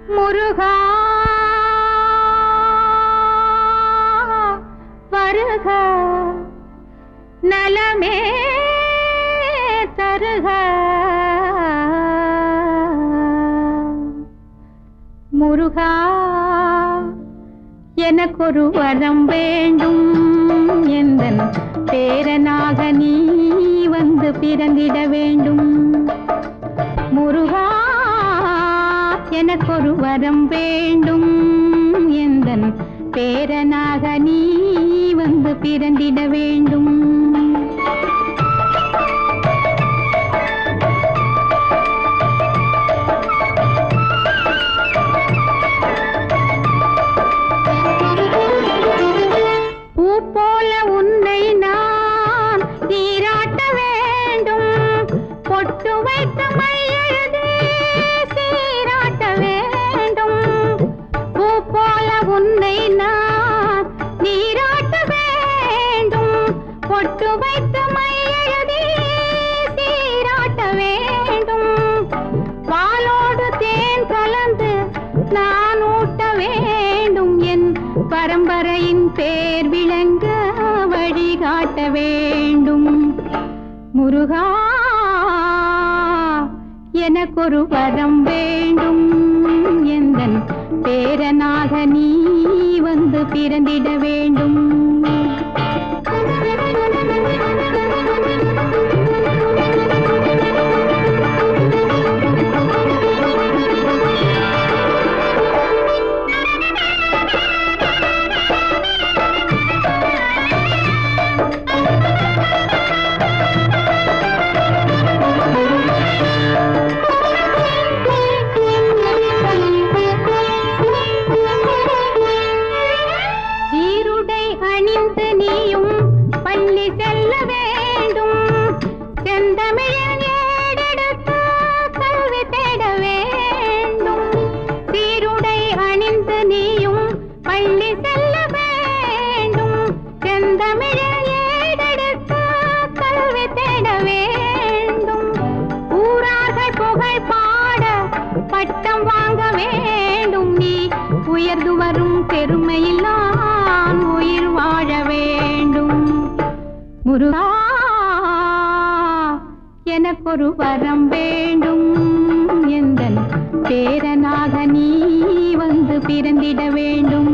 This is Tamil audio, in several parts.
முருகா வருக நலமே தருக முருகா எனக்கொரு வரம் வேண்டும் எந்தன் பேரனாக நீ வந்து பிறந்திட வேண்டும் முருகா எனக்கொரு வரம் வேண்டும் எந்தன் பேரனாக நீ வந்து பிறந்திட வேண்டும் பூ போல உன்னை நான் நீராட்ட வேண்டும் பொட்டு வைத்த மையெழுதி சீராட்ட வேண்டும் பூ போல உன்னை நான் நீராட்ட வேண்டும் பொட்டு வைத்த மையெழுதி சீராட்ட வேண்டும் பாலோடு தேன் கலந்து நான் ஊட்ட வேண்டும் என் பரம்பரையின் பேர் விளங்க வழிகாட்ட வேண்டும் முருகா எனக்கொரு வரம் வேண்டும் எந்தன் பேரனாக நீ வந்து பிறந்திட வேண்டும் பட்டம் வாங்க வேண்டும் நீ உயர்ந்து வரும் பெருமையில் நான் உயிர் வாழ வேண்டும் முருகா எனக்கொரு வரம் வேண்டும் எந்தன் பேரனாக நீ வந்து பிறந்திட வேண்டும்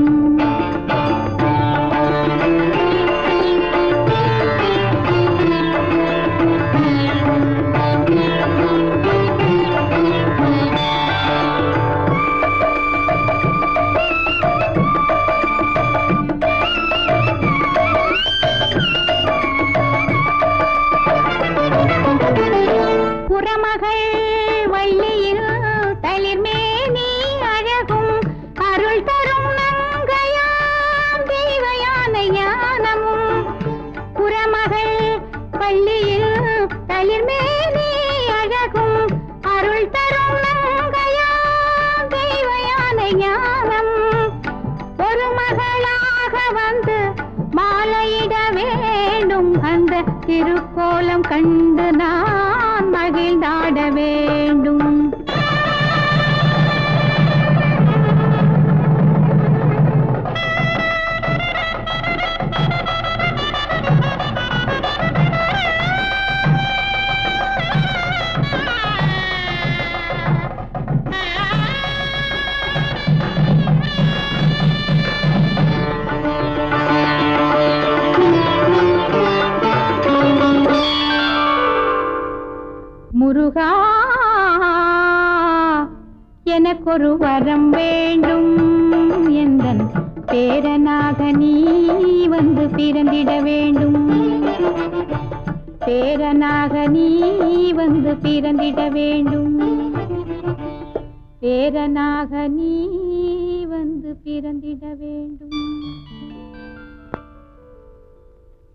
மாலையிட வேண்டும் அந்த திருக்கோலம் கண்டு நான் மகிழ்ந்தாட வேண்டும் முருகா எனக்கொரு வரம் வேண்டும் எந்தன் பேரனாக நீ வந்து பிறந்திட வேண்டும் பேரனாக நீ வந்து பிறந்திட வேண்டும் பேரனாக நீ வந்து பிறந்திட வேண்டும்